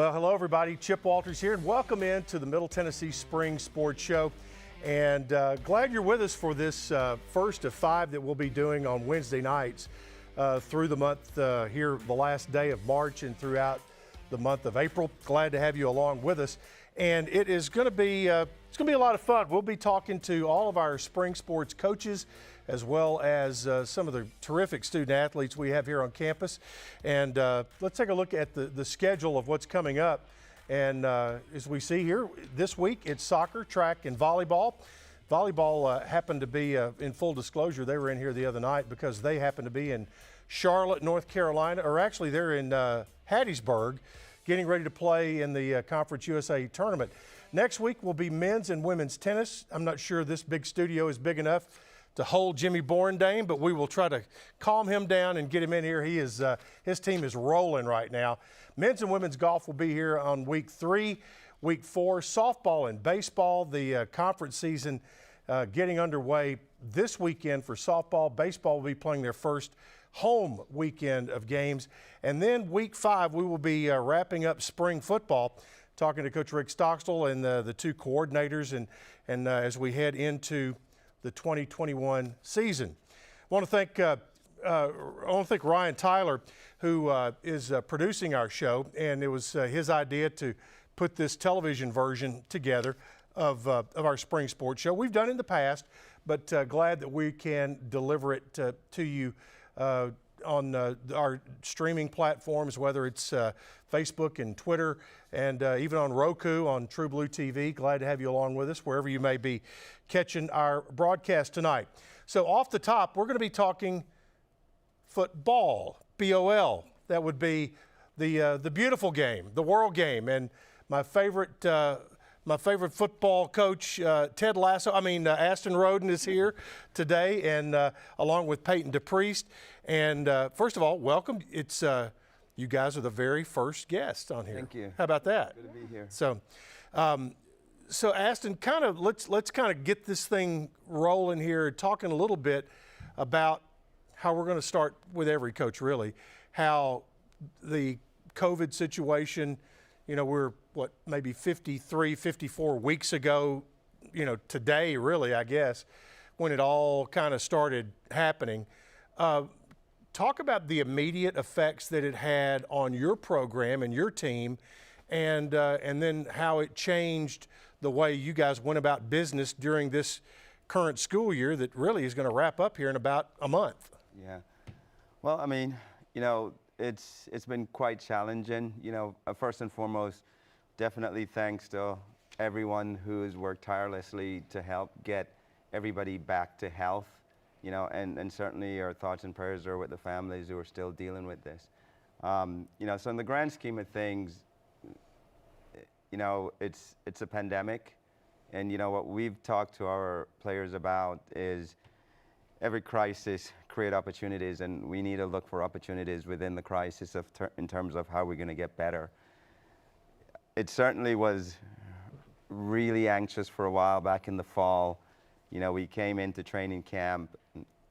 Well, hello everybody. Chip Walters here, and welcome into the Middle Tennessee Spring Sports Show. And glad you're with us for this first of 5 that we'll be doing on Wednesday nights through the month here, the last day of March and throughout the month of April. Glad to have you along with us. And it is going to be a lot of fun. We'll be talking to all of our spring sports coaches, as well as some of the terrific student athletes we have here on campus. And let's take a look at the schedule of what's coming up. And as we see here, this week it's soccer, track, and volleyball. Volleyball happened to be, in full disclosure, they were in here the other night because they happen to be in Charlotte, North Carolina, or actually they're in Hattiesburg, getting ready to play in the Conference USA tournament. Next week will be men's and women's tennis. I'm not sure this big studio is big enough to hold Jimmy Borndame, but we will try to calm him down and get him in here. He is, his team is rolling right now. Men's and women's golf will be here on week 3. Week 4, softball and baseball, the conference season getting underway this weekend for softball. Baseball will be playing their first home weekend of games. And then week 5, we will be wrapping up spring football, talking to Coach Rick Stockstill and the 2 coordinators, and as we head into the 2021 season. I want to thank Ryan Tyler, who is producing our show, and it was his idea to put this television version together of our spring sports show. We've done it in the past, but glad that we can deliver it to you on our streaming platforms, whether it's Facebook and Twitter, and even on Roku, on True Blue TV. Glad to have you along with us wherever you may be catching our broadcast tonight. So off the top, we're going to be talking football, B-O-L. That would be the beautiful game, the world game, and my favorite football coach, Aston Roden is here today, and along with Peyton DePriest. And first of all, welcome. It's you guys are the very first guests on here. Thank you. How about that? Good to be here. So Aston, let's kind of get this thing rolling here, talking a little bit about how we're going to start with every coach, really, how the COVID situation. You know, we're, maybe 53, 54 weeks ago, today, really, I guess, when it all kind of started happening. Talk about the immediate effects that it had on your program and your team, and then how it changed the way you guys went about business during this current school year that really is going to wrap up here in about a month. Yeah. Well, I mean, it's been quite challenging. First and foremost, definitely thanks to everyone who's worked tirelessly to help get everybody back to health, and certainly our thoughts and prayers are with the families who are still dealing with this. So in the grand scheme of things, it's a pandemic, and what we've talked to our players about is every crisis create opportunities, and we need to look for opportunities within the crisis in terms of how we're going to get better. It certainly was really anxious for a while back in the fall. We came into training camp,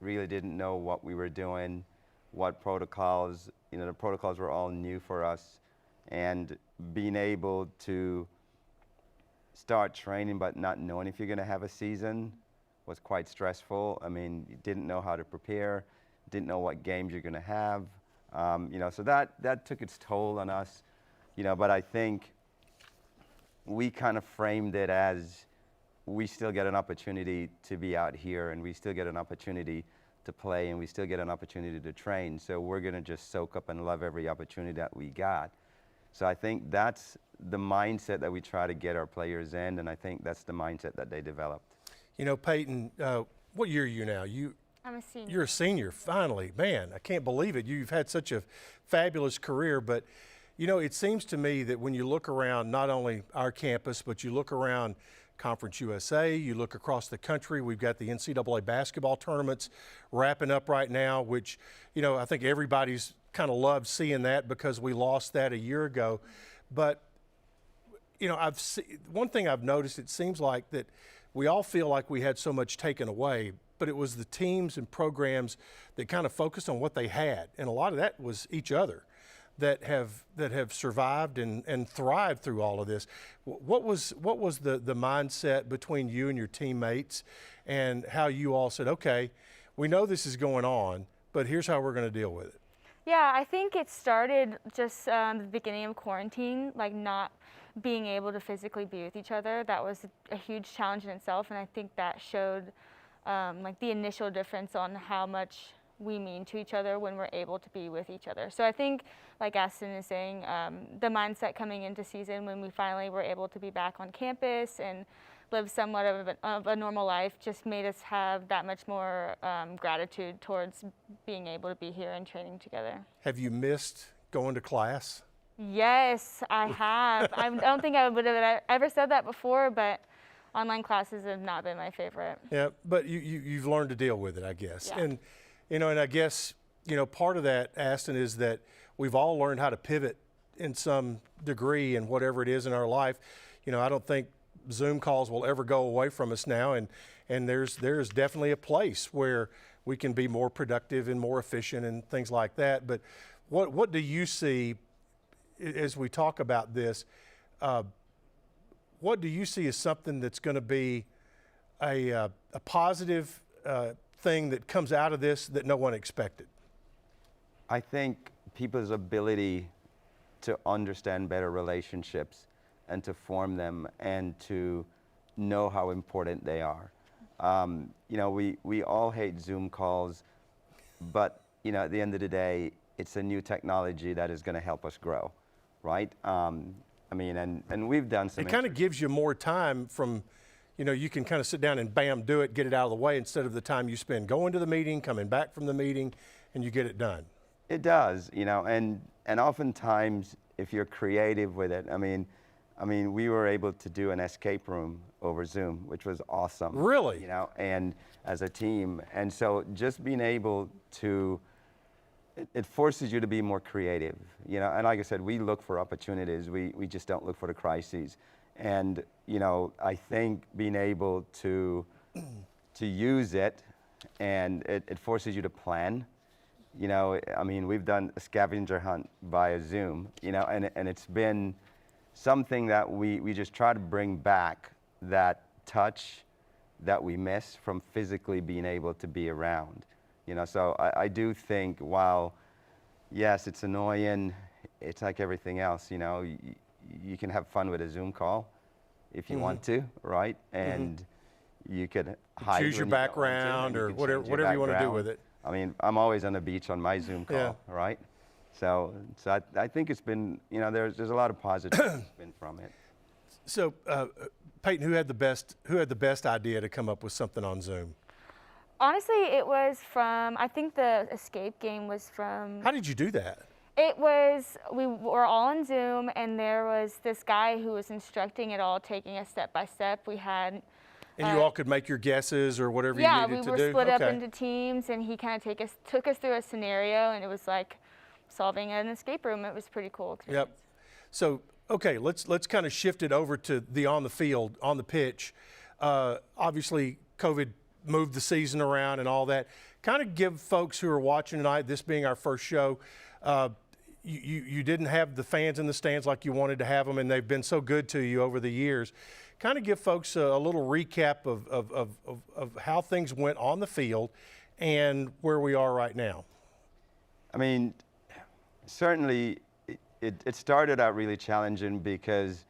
really didn't know what we were doing, what protocols, the protocols were all new for us, and being able to start training but not knowing if you're going to have a season was quite stressful. I mean, you didn't know how to prepare, didn't know what games you're going to have, so that took its toll on us, but I think we kind of framed it as we still get an opportunity to be out here, and we still get an opportunity to play, and we still get an opportunity to train, so we're going to just soak up and love every opportunity that we got. So I think that's the mindset that we try to get our players in, and I think that's the mindset that they developed. Peyton, what year are you now? I'm a senior. You're a senior, finally. Man, I can't believe it. You've had such a fabulous career, but, it seems to me that when you look around not only our campus, but you look around Conference USA, you look across the country, we've got the NCAA basketball tournaments wrapping up right now, which, I think everybody's kind of loved seeing that because we lost that a year ago. But, one thing I've noticed, it seems like that we all feel like we had so much taken away, but it was the teams and programs that kind of focused on what they had. And a lot of that was each other. that have survived and thrived through all of this. What was the mindset between you and your teammates, and how you all said, okay, we know this is going on, but here's how we're going to deal with it? Yeah, I think it started just the beginning of quarantine, like not being able to physically be with each other. That was a huge challenge in itself, and I think that showed like the initial difference on how much we mean to each other when we're able to be with each other. So I think, like Aston is saying, the mindset coming into season when we finally were able to be back on campus and live somewhat of a normal life just made us have that much more gratitude towards being able to be here and training together. Have you missed going to class? Yes, I have. I don't think I would have ever said that before, but online classes have not been my favorite. Yeah, but you've learned to deal with it, I guess. Yeah. And and I guess part of that, Aston, is that we've all learned how to pivot in some degree in whatever it is in our life. I don't think Zoom calls will ever go away from us now, and there's definitely a place where we can be more productive and more efficient and things like that. But what do you see as we talk about this? What do you see as something that's going to be a positive thing that comes out of this that no one expected? I think people's ability to understand better relationships and to form them and to know how important they are. We all hate Zoom calls, but at the end of the day, it's a new technology that is going to help us grow, right? And we've done some. It kind of gives you more time from, you can kind of sit down and bam, do it, get it out of the way, instead of the time you spend going to the meeting, coming back from the meeting, and you get it done. It does, and oftentimes if you're creative with it, we were able to do an escape room over Zoom, which was awesome. Really? And as a team, and so just being able to, it forces you to be more creative, and like I said, we look for opportunities. We just don't look for the crises. And I think being able to use it, and it forces you to plan. We've done a scavenger hunt via Zoom, and it's been something that we just try to bring back, that touch that we miss from physically being able to be around. So I do think, while yes, it's annoying, it's like everything else. You can have fun with a Zoom call if you want to, right? And you could hide, choose your background, or whatever you want to do with it. I'm always on the beach on my Zoom call, right? So I think it's been, there's a lot of positives been from it. So, Peyton, who had the best idea to come up with something on Zoom? Honestly, it was from, I think the escape game was from. How did you do that? It was, we were all on Zoom, and there was this guy who was instructing it all, taking us step by step. We had. And you all could make your guesses or whatever you needed to do? Yeah, we were split up into teams, and he kind of took us through a scenario, and it was like solving an escape room. It was a pretty cool experience. Yep. So, okay, let's kind of shift it over to the on the field, on the pitch. Obviously, COVID moved the season around and all that. Kind of give folks who are watching tonight, this being our first show, you didn't have the fans in the stands like you wanted to have them, and they've been so good to you over the years. Kind of give folks a little recap of how things went on the field and where we are right now. Certainly it started out really challenging because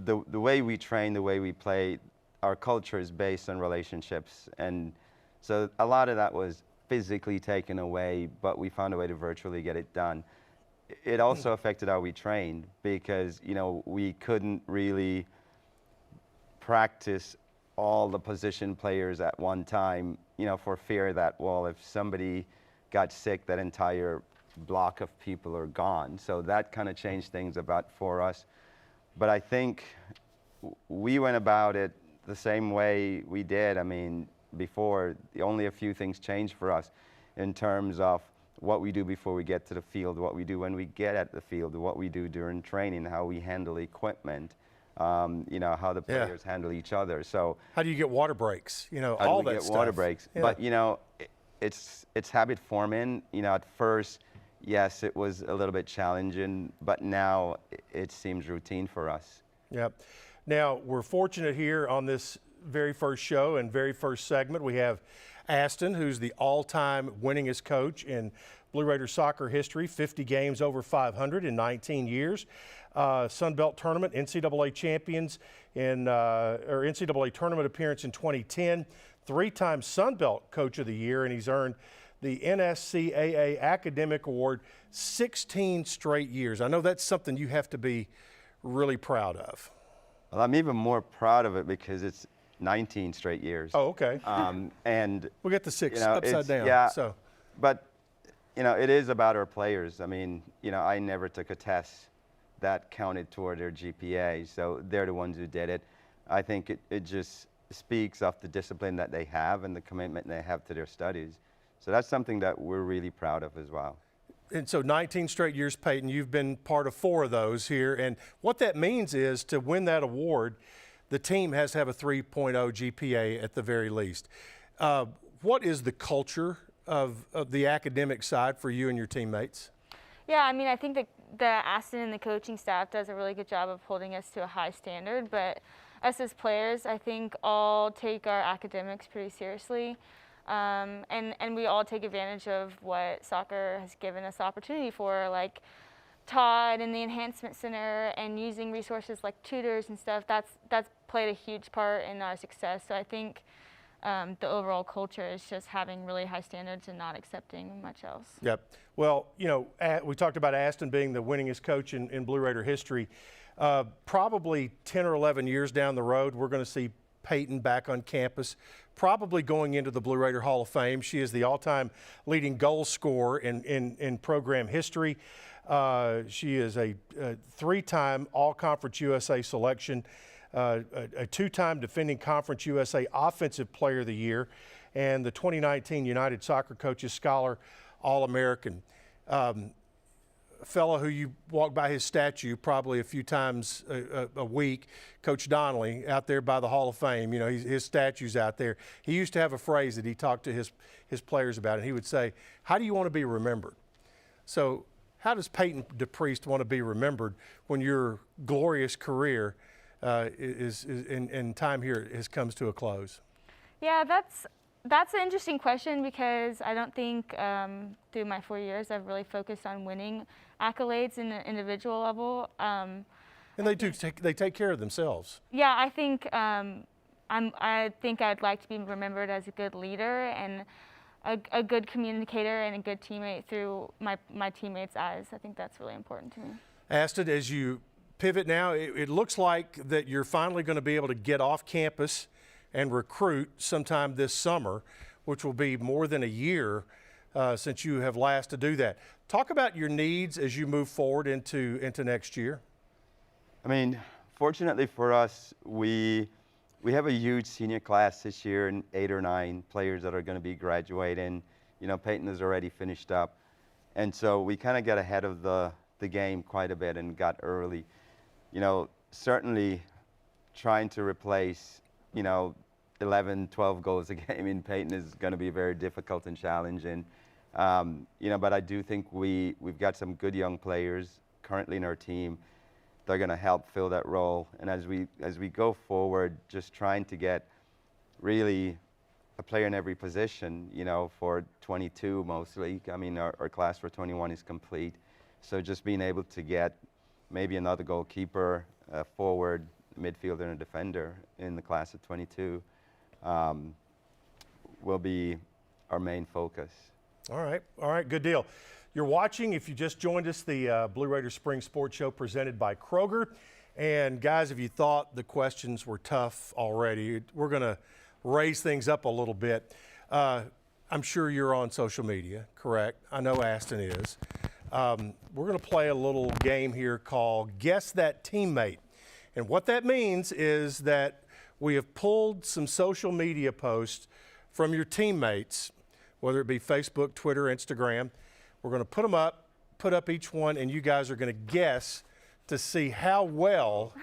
the way we train, the way we play, our culture is based on relationships. And so a lot of that was physically taken away, but we found a way to virtually get it done. It also affected how we trained because, we couldn't really practice all the position players at one time, for fear that, well, if somebody got sick, that entire block of people are gone. So that kind of changed things about for us. But I think we went about it the same way we did. Before, only a few things changed for us in terms of what we do before we get to the field, what we do when we get at the field, what we do during training, how we handle equipment, how the players handle each other. So how do you get water breaks? How all do we that get stuff. Water breaks. Yeah. But it's habit forming. At first, yes, it was a little bit challenging, but now it seems routine for us. Yep. Now, we're fortunate here on this very first show and very first segment. We have Aston, who's the all-time winningest coach in Blue Raiders soccer history, 50 games over 500 in 19 years. Sun Belt Tournament, NCAA champions or NCAA tournament appearance in 2010, three-time Sun Belt Coach of the Year, and he's earned the NSCAA Academic Award 16 straight years. I know that's something you have to be really proud of. Well, I'm even more proud of it because it's 19 straight years. Oh, okay. And we'll get the six you know, upside down. Yeah, so. But, you know, it is about our players. I mean, you know, I never took a test that counted toward their GPA, so they're the ones who did it. I think it just speaks of the discipline that they have and the commitment they have to their studies. So that's something that we're really proud of as well. And so 19 straight years, Peyton, you've been part of 4 of those here. And what that means is to win that award, the team has to have a 3.0 GPA at the very least. What is the culture of the academic side for you and your teammates? Yeah, I mean, I think that the Aston and the coaching staff does a really good job of holding us to a high standard, but us as players, I think all take our academics pretty seriously. And we all take advantage of what soccer has given us opportunity for, like Todd and the Enhancement Center and using resources like tutors and stuff. That's played a huge part in our success. So I think the overall culture is just having really high standards and not accepting much else. Yep. Well, you know, we talked about Aston being the winningest coach in Blue Raider history. Probably 10 or 11 years down the road, we're going to see Peyton back on campus, probably going into the Blue Raider Hall of Fame. She is the all-time leading goal scorer in program history. She is a 3-time All-Conference USA selection, a 2-time defending Conference USA Offensive Player of the Year, and the 2019 United Soccer Coaches Scholar All-American. A fellow who you walk by his statue probably a few times a week, Coach Donnelly, out there by the Hall of Fame. You know, his statue's out there. He used to have a phrase that he talked to his players about, and he would say, "How do you want to be remembered?" So how does Peyton DePriest want to be remembered when your glorious career in time here comes to a close? Yeah, that's an interesting question because I don't think through my 4 years I've really focused on winning accolades in the individual level. And they take care of themselves. Yeah, I think I think I'd like to be remembered as a good leader and a good communicator and a good teammate through my teammates' eyes. I think that's really important to me. Aston, as you pivot now, it looks like that you're finally going to be able to get off campus and recruit sometime this summer, which will be more than a year since you have last to do that. Talk about your needs as you move forward into next year. I mean, fortunately for us, we have a huge senior class this year and 8 or 9 players that are going to be graduating. You know, Peyton has already finished up. And so we kind of got ahead of the game quite a bit and got early. You know, certainly trying to replace, you know, 11, 12 goals a game in Peyton is going to be very difficult and challenging. You know, but I do think we've got some good young players currently in our team. They're going to help fill that role. And as we go forward, just trying to get really a player in every position, you know, for 22 mostly. I mean, our class for 21 is complete. So just being able to get maybe another goalkeeper, a forward, midfielder, and a defender in the class of 22 will be our main focus. All right, good deal. You're watching, if you just joined us, the Blue Raiders Spring Sports Show presented by Kroger. And guys, if you thought the questions were tough already, we're going to raise things up a little bit. I'm sure you're on social media, correct? I know Aston is. We're going to play a little game here called Guess That Teammate. And what that means is that we have pulled some social media posts from your teammates, whether it be Facebook, Twitter, Instagram. We're going to put up each one, and you guys are going to guess to see how well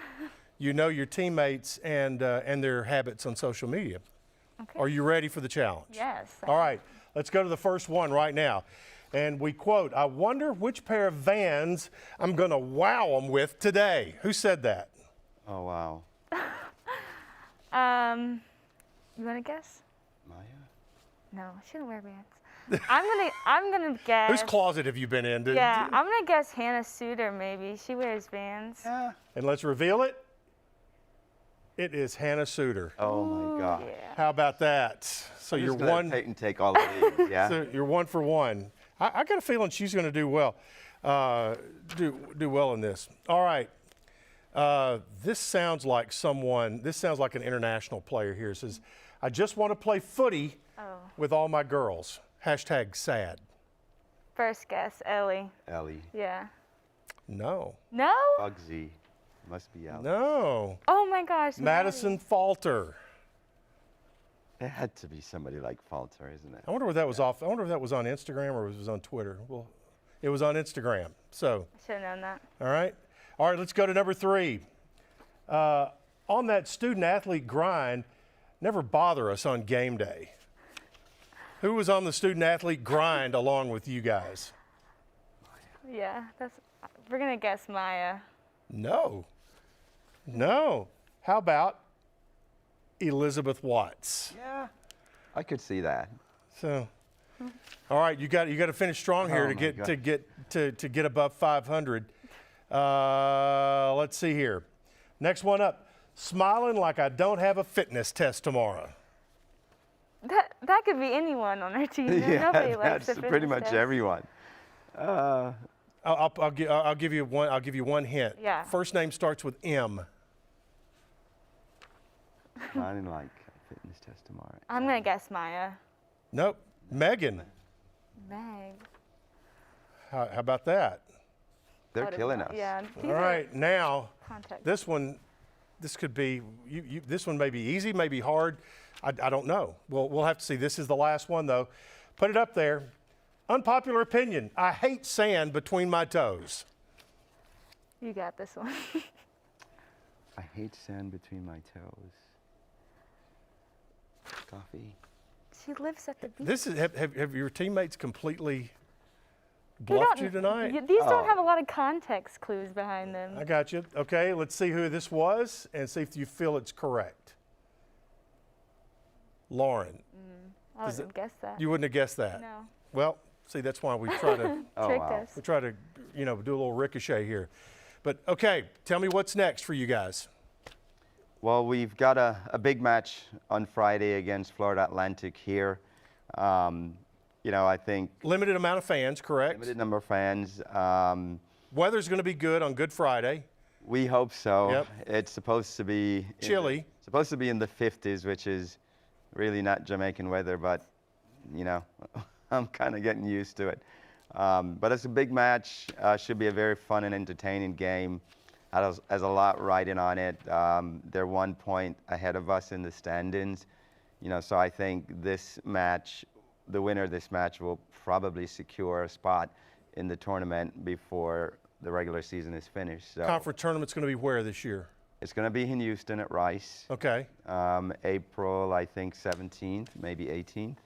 you know your teammates and their habits on social media. Okay. Are you ready for the challenge? Yes. All right, let's go to the first one right now. And we quote, "I wonder which pair of Vans I'm going to wow them with today." Who said that? Oh, wow. You want to guess? Maya? No, she didn't wear Vans. I'm gonna guess. Whose closet have you been in? Yeah, I'm gonna guess Hannah Suter. Maybe she wears Vans. Yeah. And let's reveal it. It is Hannah Suter. Oh, my God. Yeah. How about that? So I'm you're just gonna one. Peyton take all of these, yeah? So you're 1 for 1. I got a feeling she's going to do well. Do well in this. All right. This sounds like someone. This sounds like an international player here. It says, "I just want to play footy with all my girls." Hashtag sad. First guess, Ellie. Ellie. Yeah. No. No? Bugsy. Must be out. No. Oh my gosh. Madison Falter. It had to be somebody like Falter, isn't it? I wonder what that was off. I wonder if that was on Instagram or it was on Twitter. Well, it was on Instagram. So, Should have known that. all right. All right, let's go to number 3. On that student athlete grind, never bother us on game day. Who was on the student athlete grind along with you guys? Yeah, we're gonna guess Maya. No. No. How about Elizabeth Watts? Yeah. I could see that. So, all right, you got to finish strong here Oh, to my get get above 500. Let's see here. Next one up. Smiling like I don't have a fitness test tomorrow. That could be anyone on our team. Yeah, Nobody likes that's the pretty fitness much test. everyone. I'll give you one hint. Yeah. First name starts with M. Smiling like a fitness test tomorrow. I'm gonna guess Maya. Nope. Megan. Meg. How about that? They're killing us. Yeah. All right, now Context. this could be this one may be easy, may be hard. I don't know. We'll have to see. This is the last one though. Put it up there. Unpopular opinion. I hate sand between my toes. You got this one. I hate sand between my toes. Coffee. She lives at the beach. This is have your teammates completely They bluffed don't- you tonight? These don't Oh. have a lot of context clues behind them. I got you. Okay, let's see who this was and see if you feel it's correct. Lauren. I wouldn't have guessed that. You wouldn't have guessed that. No. Well, see, that's why we try to Oh, Tricked wow. us. we try to do a little ricochet here. But okay, tell me what's next for you guys. Well, we've got a big match on Friday against Florida Atlantic here. I think Limited amount of fans, correct? limited number of fans. Weather's going to be good on Good Friday. We hope so. Yep. It's supposed to be Chilly. Supposed to be in the 50s, which is really not Jamaican weather, but I'm kind of getting used to it. But it's a big match. Should be a very fun and entertaining game. Has a lot riding on it. They're 1 point ahead of us in the standings. So I think this match, the winner of this match, will probably secure a spot in the tournament before the regular season is finished. So Conference tournament's going to be where this year? it's going to be in Houston at Rice. Okay. April, I think 17th, maybe 18th.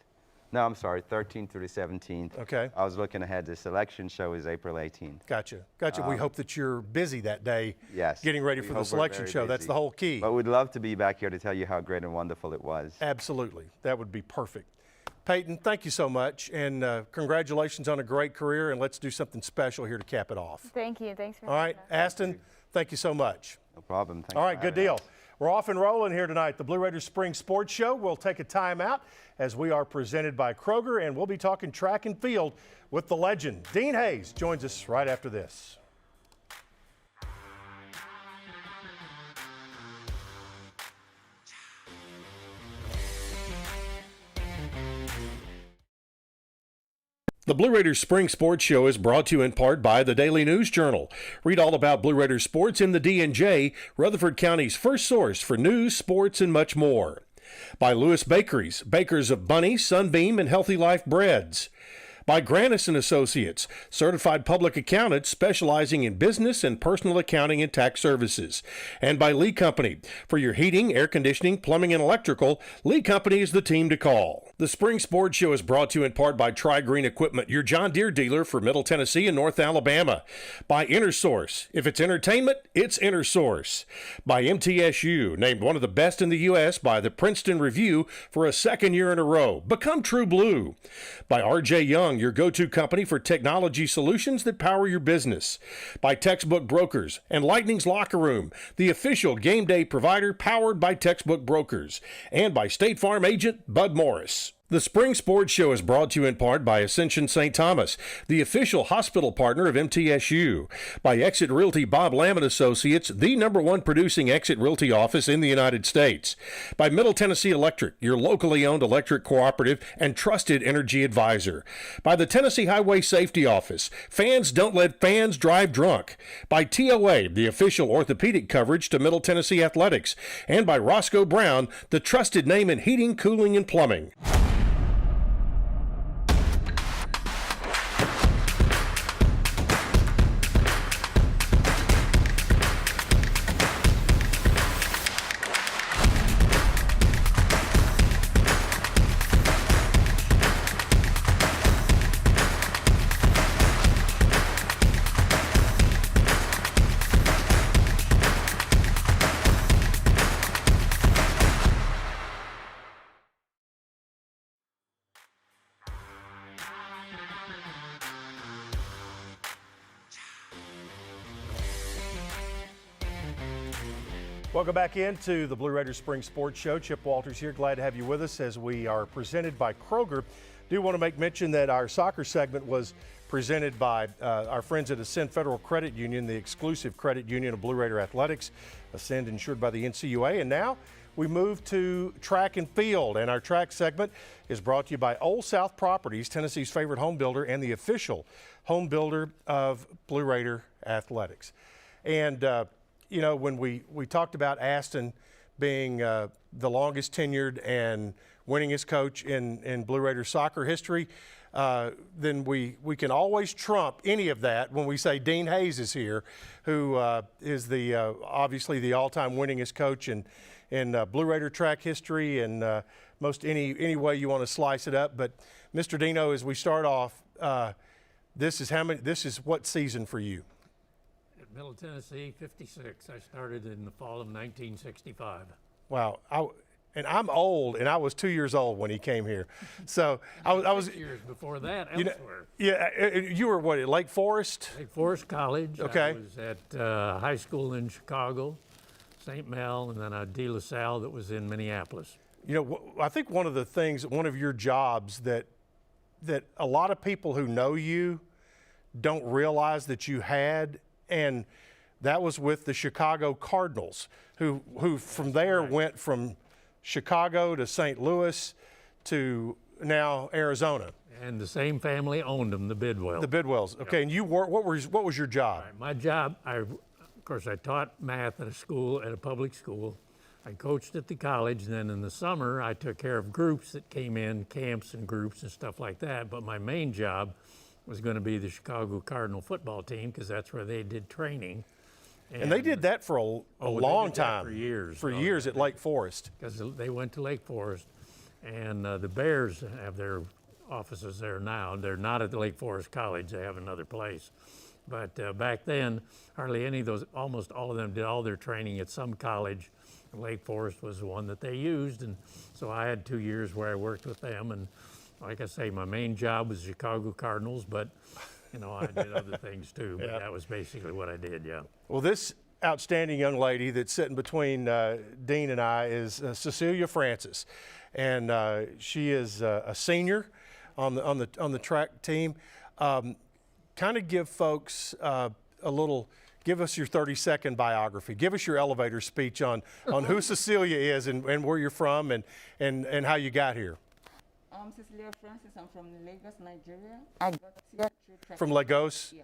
No, I'm sorry, 13th through the 17th. Okay. I was looking ahead. The selection show is April 18th. Gotcha. We hope that you're busy that day. Yes. Getting ready We for the hope we're selection very show. That's busy. the whole key. But we'd love to be back here to tell you how great and wonderful it was. Absolutely. That would be perfect. Peyton, thank you so much, and congratulations on a great career, and let's do something special here to cap it off. Thank you. Thanks for All right, having us. Aston, thank you so much. No problem. Thanks All for right, good having deal. us. We're off and rolling here tonight. The Blue Raiders Spring Sports Show. We'll take a timeout as we are presented by Kroger, and we'll be talking track and field with the legend. Dean Hayes joins us right after this. The Blue Raiders Spring Sports Show is brought to you in part by the Daily News Journal. Read all about Blue Raiders sports in the D&J, Rutherford County's first source for news, sports, and much more. By Lewis Bakeries, bakers of Bunny, Sunbeam, and Healthy Life breads. By Grannis and Associates, certified public accountants specializing in business and personal accounting and tax services. And by Lee Company. For your heating, air conditioning, plumbing, and electrical, Lee Company is the team to call. The Spring Sports Show is brought to you in part by Tri-Green Equipment, your John Deere dealer for Middle Tennessee and North Alabama. By InterSource. If it's entertainment, it's InterSource. By MTSU, named one of the best in the U.S. by the Princeton Review for a second year in a row. Become True Blue. By R.J. Young, your go-to company for technology solutions that power your business. By Textbook Brokers and Lightning's Locker Room, the official game day provider powered by Textbook Brokers. And by State Farm agent Bud Morris. The Spring Sports Show is brought to you in part by Ascension St. Thomas, the official hospital partner of MTSU. By Exit Realty Bob Lamb and Associates, the #1 producing Exit Realty office in the United States. By Middle Tennessee Electric, your locally owned electric cooperative and trusted energy advisor. By the Tennessee Highway Safety Office, fans don't let fans drive drunk. By TOA, the official orthopedic coverage to Middle Tennessee Athletics. And by Roscoe Brown, the trusted name in heating, cooling, and plumbing. Welcome back into the Blue Raiders Spring Sports Show. Chip Walters here. Glad to have you with us as we are presented by Kroger. Do want to make mention that our soccer segment was presented by our friends at Ascend Federal Credit Union, the exclusive credit union of Blue Raider Athletics. Ascend insured by the NCUA. And now we move to track and field. And our track segment is brought to you by Old South Properties, Tennessee's favorite home builder and the official home builder of Blue Raider Athletics. And you know, when we talked about Aston being the longest tenured and winningest coach in Blue Raiders soccer history, then we can always trump any of that when we say Dean Hayes is here, who is the obviously the all-time winningest coach in Blue Raider track history, and most any way you want to slice it up. But Mr. Dino, as we start off, this is what season for you? Middle Tennessee, 56. I started in the fall of 1965. Wow. And I'm old, and I was 2 years old when he came here. So I was 6 years before that, elsewhere. You were what, at Lake Forest? Lake Forest College. Okay. I was at high school in Chicago, St. Mel, and then at De La Salle that was in Minneapolis. You know, I think one of your jobs that a lot of people who know you don't realize that you had, and that was with the Chicago Cardinals, who from there went from Chicago to St. Louis to now Arizona. And the same family owned them, the Bidwells. The Bidwells. Okay, and you what was your job? Right, my job, of course, I taught math at a public school. I coached at the college, and then in the summer, I took care of groups that came in, camps and groups and stuff like that. But my main job was going to be the Chicago Cardinal football team, because that's where they did training. And they did that for a long time. For years. For years at Lake Forest. Because they went to Lake Forest, and the Bears have their offices there now. They're not at the Lake Forest College. They have another place. But back then, hardly any of those, almost all of them did all their training at some college. Lake Forest was the one that they used, and so I had 2 years where I worked with them. And like I say, my main job was Chicago Cardinals, but you know, I did other things too. But that was basically what I did. Yeah. Well, this outstanding young lady that's sitting between Dean and I is Cecilia Francis, and she is a senior on the track team. Kind of give folks give us your 30-second biography. Give us your elevator speech on who Cecilia is and where you're from and how you got here. I'm Cecilia Francis. I'm from Lagos, Nigeria. I got here through track. From Lagos? Yeah.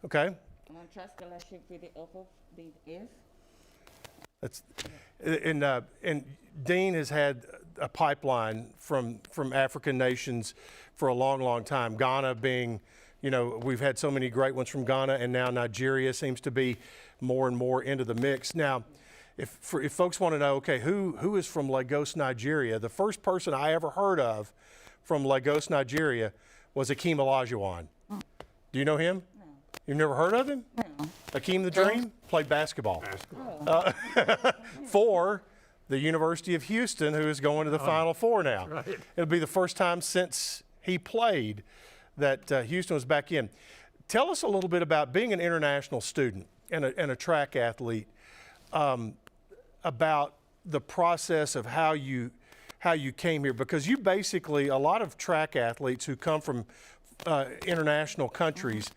Okay. I'm on track scholarship with the help of the ACE. That's, and Dean has had a pipeline from African nations for a long, long time. Ghana being, you know, we've had so many great ones from Ghana, and now Nigeria seems to be more and more into the mix. Now, if folks want to know, okay, who is from Lagos, Nigeria? The first person I ever heard of from Lagos, Nigeria was Akeem Olajuwon. Do you know him? No. You've never heard of him? No. Akeem the Dream played basketball. For the University of Houston, who is going to the Final Four now. Right. It'll be the first time since he played that Houston was back in. Tell us a little bit about being an international student and a track athlete, about the process of how you came here, because you basically, a lot of track athletes who come from international countries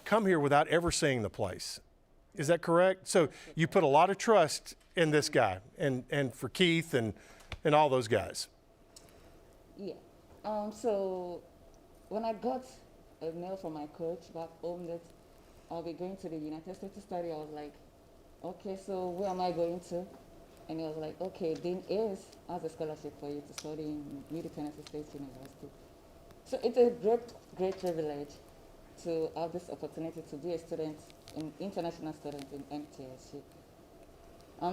come here without ever seeing the place. Is that correct? So you put a lot of trust in this guy and for Keith and all those guys. Yeah. So when I got a mail from my coach back home that I'll be going to the United States to study, I was like, okay, so where am I going to? And he was like, okay, Dean has a scholarship for you to study in Middle Tennessee State University. So it's a great privilege to have this opportunity to be a student, an international student in MTSU.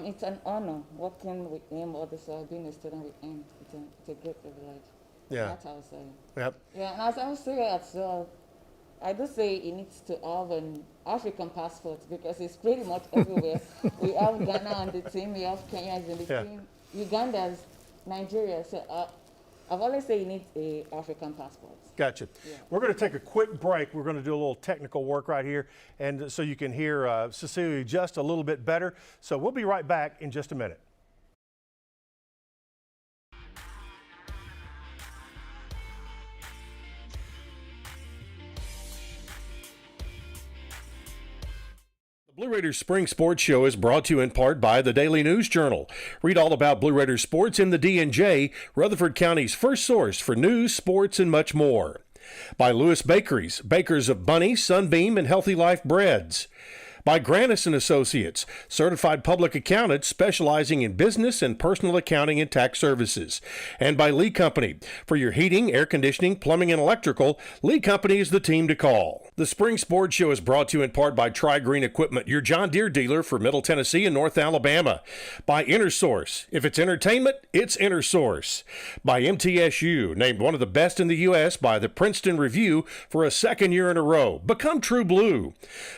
It's an honor working with him, also being a student with him. It's a great privilege. Yeah. That's how I say. Yep. Yeah, and as I was saying as well, I do say he needs to have an African passport because it's pretty much everywhere. We have Ghana on the team, we have Kenya in the team, Uganda's, Nigeria. So I've always said he needs an African passport. Gotcha. Yeah. We're going to take a quick break. We're going to do a little technical work right here, and so you can hear Cecilia just a little bit better. So we'll be right back in just a minute. Blue Raiders Spring Sports Show is brought to you in part by the Daily News Journal. Read all about Blue Raiders sports in the D&J, Rutherford County's first source for news, sports, and much more. By Lewis Bakeries, bakers of Bunny, Sunbeam, and Healthy Life breads. By Grannis & Associates, certified public accountants specializing in business and personal accounting and tax services. And by Lee Company. For your heating, air conditioning, plumbing, and electrical, Lee Company is the team to call. The Spring Sports Show is brought to you in part by Tri-Green Equipment, your John Deere dealer for Middle Tennessee and North Alabama. By InnerSource. If it's entertainment, it's InnerSource. By MTSU, named one of the best in the U.S. by the Princeton Review for a second year in a row. Become True Blue.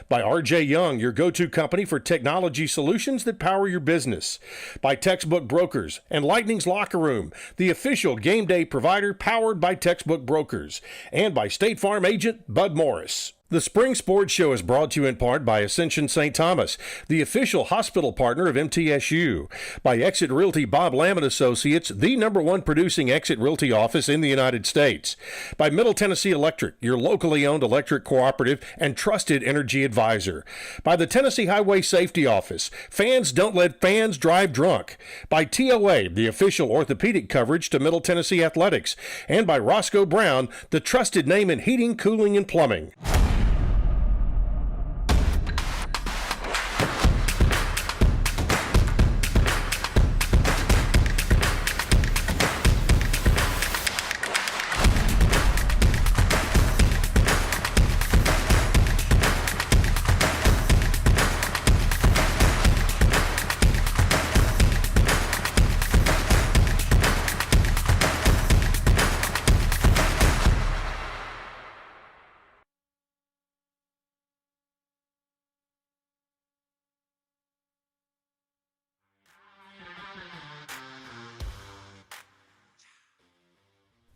By R.J. Young, your go-to company for technology solutions that power your business. By Textbook Brokers and Lightning's Locker Room, the official game day provider powered by Textbook Brokers. And by State Farm agent Bud Morris. The Spring Sports Show is brought to you in part by Ascension St. Thomas, the official hospital partner of MTSU. By Exit Realty Bob Lamb & Associates, the #1 producing exit realty office in the United States. By Middle Tennessee Electric, your locally owned electric cooperative and trusted energy advisor. By the Tennessee Highway Safety Office, fans don't let fans drive drunk. By TOA, the official orthopedic coverage to Middle Tennessee Athletics. And by Roscoe Brown, the trusted name in heating, cooling, and plumbing.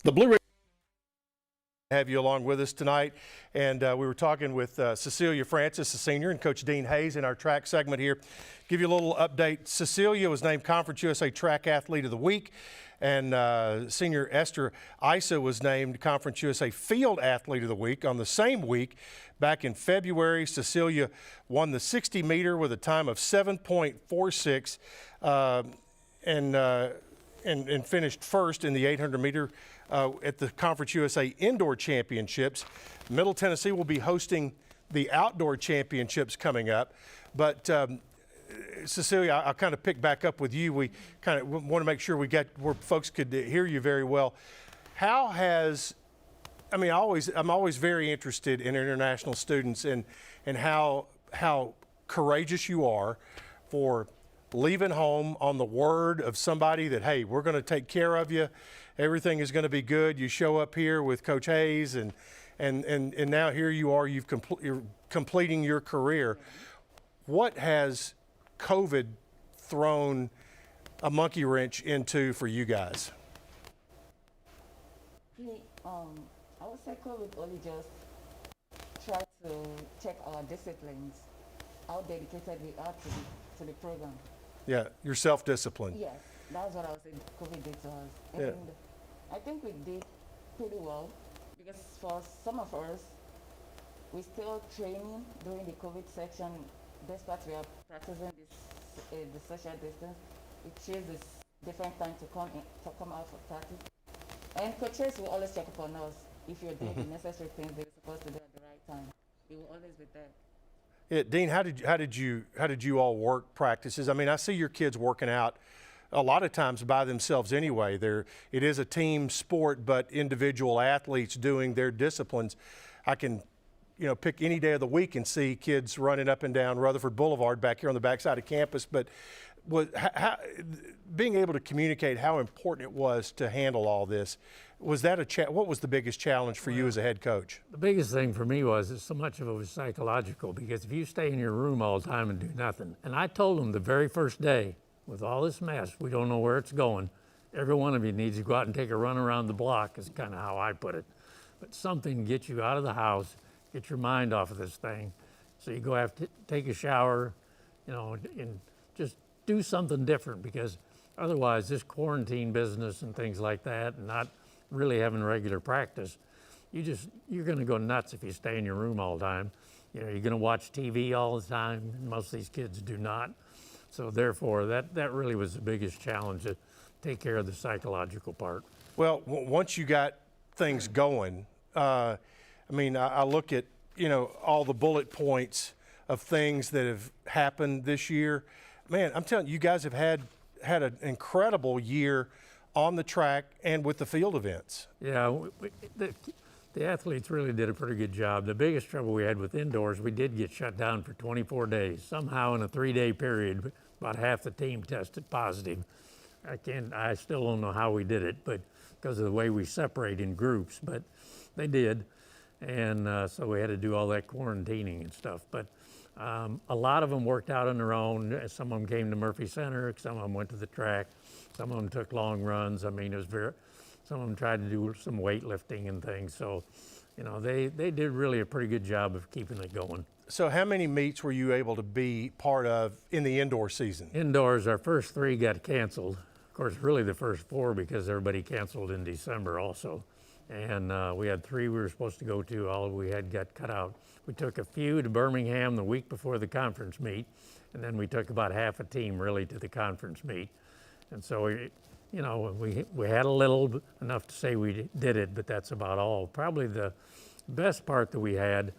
The Blue Raiders have you along with us tonight, and we were talking with Cecilia Francis, a senior, and Coach Dean Hayes in our track segment here. Give you a little update. Cecilia was named Conference USA Track Athlete of the Week, and senior Esther Isa was named Conference USA Field Athlete of the Week. On the same week, back in February, Cecilia won the 60-meter with a time of 7.46 and finished first in the 800-meter at the Conference USA Indoor Championships. Middle Tennessee will be hosting the Outdoor Championships coming up. But Cecilia, I'll kind of pick back up with you. We kind of want to make sure we get where folks could hear you very well. How has, I mean, I'm always very interested in international students and how courageous you are for leaving home on the word of somebody that, hey, we're going to take care of you. Everything is going to be good. You show up here with Coach Hayes, and now here you are. You're completing your career. What has COVID thrown a monkey wrench into for you guys? I would say COVID only just tried to check our disciplines, how dedicated we are to the program. Yeah, your self-discipline. Yes, that's what I would say COVID did to us. And Yeah. I think we did pretty well because for some of us, we're still training during the COVID section. Despite we are practicing the social distance, we choose this different time to come out for practice. And coaches will always check up on us if you're doing the necessary things they're supposed to do at the right time. They will always be there. Yeah, Dean, how did you all work practices? I mean, I see your kids working out a lot of times by themselves anyway. It is a team sport, but individual athletes doing their disciplines. I can, pick any day of the week and see kids running up and down Rutherford Boulevard back here on the backside of campus. But being able to communicate how important it was to handle all this, was that what was the biggest challenge for you as a head coach? The biggest thing for me was so much of it was psychological, because if you stay in your room all the time and do nothing, and I told them the very first day, with all this mess, we don't know where it's going. Every one of you needs to go out and take a run around the block, is kind of how I put it. But something gets you out of the house, get your mind off of this thing. So you go have to take a shower, and just do something different, because otherwise this quarantine business and things like that, and not really having regular practice, you're going to go nuts if you stay in your room all the time. You're going to watch TV all the time. Most of these kids do not. So therefore, that really was the biggest challenge, to take care of the psychological part. Well, once you got things going, I look at, all the bullet points of things that have happened this year. Man, I'm telling you, you guys have had an incredible year on the track and with the field events. Yeah, the athletes really did a pretty good job. The biggest trouble we had with indoors, we did get shut down for 24 days. Somehow in a 3-day period, about half the team tested positive. I still don't know how we did it, but because of the way we separate in groups, but they did. And so we had to do all that quarantining and stuff. But a lot of them worked out on their own. Some of them came to Murphy Center, some of them went to the track, some of them took long runs. I mean, some of them tried to do some weightlifting and things. So, they did really a pretty good job of keeping it going. So how many meets were you able to be part of in the indoor season? Indoors, our first 3 got canceled. Of course, really the first 4, because everybody canceled in December also. And we had 3 we were supposed to go to. All we had got cut out. We took a few to Birmingham the week before the conference meet, and then we took about half a team really to the conference meet. And so we had a little, enough to say we did it, but that's about all. Probably the best part that we had,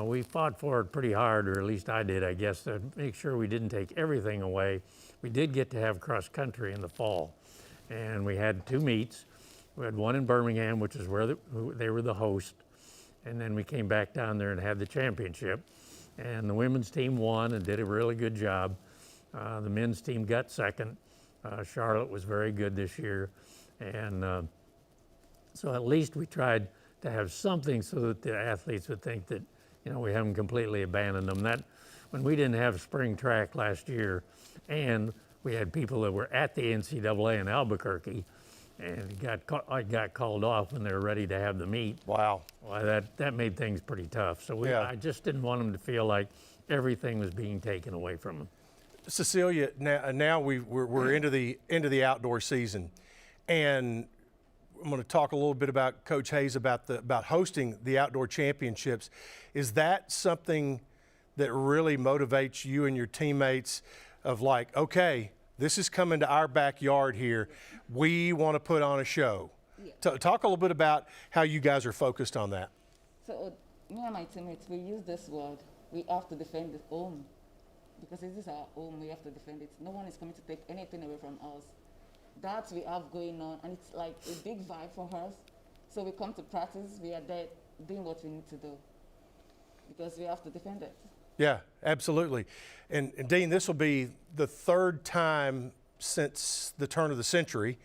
we fought for it pretty hard, or at least I did, I guess, to make sure we didn't take everything away. We did get to have cross country in the fall, and we had 2 meets. We had one in Birmingham, which is where they were the host, and then we came back down there and had the championship. And the women's team won and did a really good job. The men's team got second. Charlotte was very good this year, and so at least we tried to have something so that the athletes would think that we haven't completely abandoned them. That when we didn't have spring track last year, and we had people that were at the NCAA in Albuquerque, and got called off when they were ready to have the meet. Wow. Well, that made things pretty tough. So I just didn't want them to feel like everything was being taken away from them. Cecilia, now we're into the outdoor season, and I'm going to talk a little bit about Coach Hayes about hosting the outdoor championships. Is that something that really motivates you and your teammates of like, okay, this is coming to our backyard here. We want to put on a show. Yeah. Talk a little bit about how you guys are focused on that. So me and my teammates, we use this word. We have to defend the home. because this is our home, we have to defend it. No one is coming to take anything away from us. That we have going on, and it's like a big vibe for us. So we come to practice, we are there doing what we need to do because we have to defend it. Yeah, absolutely. And Dean, this will be the third time since the turn of the century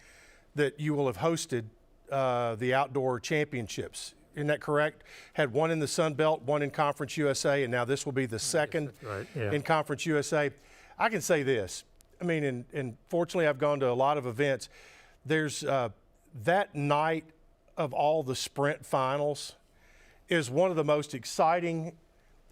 that you will have hosted the outdoor championships. Isn't that correct? Had one in the Sun Belt, one in Conference USA, and now this will be the second right, yeah. in Conference USA. I can say this. I mean, and fortunately, I've gone to a lot of events. There's that night of all the sprint finals is one of the most exciting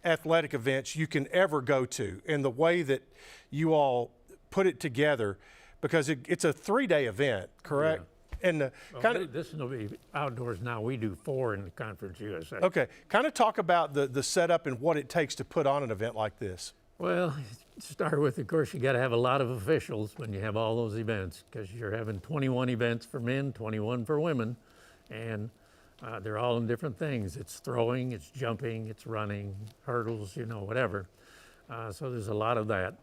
athletic events you can ever go to. And the way that you all put it together, because it's a 3-day event, correct? Yeah. And Well, this will be outdoors now. We do 4 in the Conference USA. Okay, kind of talk about the setup and what it takes to put on an event like this. Well, start with, of course, you got to have a lot of officials when you have all those events, because you're having 21 events for men, 21 for women, and they're all in different things. It's throwing, it's jumping, it's running, hurdles, whatever. So there's a lot of that.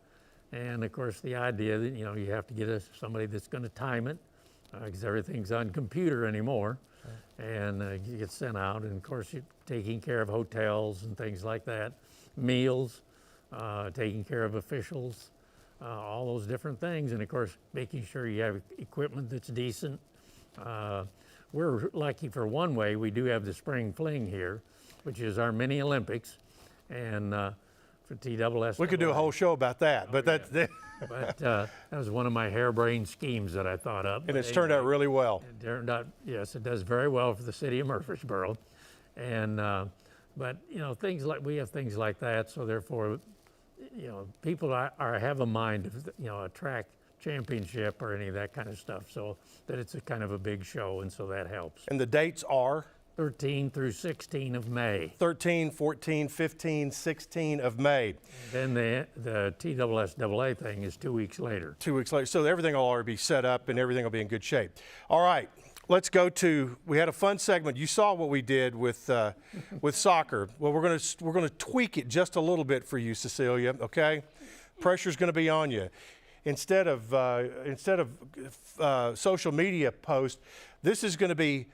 And of course, the idea that, you have to get somebody that's going to time it, because everything's on computer anymore. And you get sent out, and of course, you're taking care of hotels and things like that, meals, taking care of officials, all those different things. And of course, making sure you have equipment that's decent. We're lucky for one way. We do have the Spring Fling here, which is our mini Olympics, and for TSS. We could do a whole show about that, but that's But that was one of my harebrained schemes that I thought up. and it's turned out really well. It turned out, yes, it does very well for the city of Murfreesboro, and but things like we have things like that, so therefore, people have a mind of a track championship or any of that kind of stuff, so that it's a kind of a big show, and so that helps. And the dates are 13 through 16 of May. 13, 14, 15, 16 of May. Then the TSSAA thing is 2 weeks later. 2 weeks later. So everything will already be set up and everything will be in good shape. All right, let's go to, we had a fun segment. You saw what we did with soccer. Well, we're gonna tweak it just a little bit for you, Cecilia, okay? Pressure's gonna be on you. Instead of social media post, this is gonna be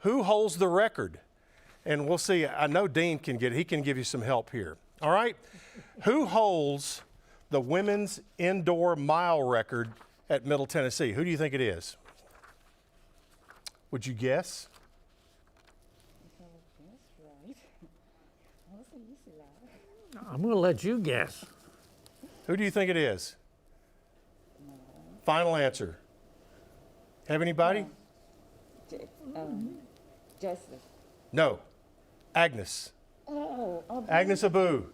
who holds the record? And we'll see. I know Dean can get it. He can give you some help here. All right? Who holds the women's indoor mile record at Middle Tennessee? Who do you think it is? Would you guess? I'm going to let you guess. Who do you think it is? Final answer. Have anybody? Joseph. No. Agnes. Oh, Agnes Abu,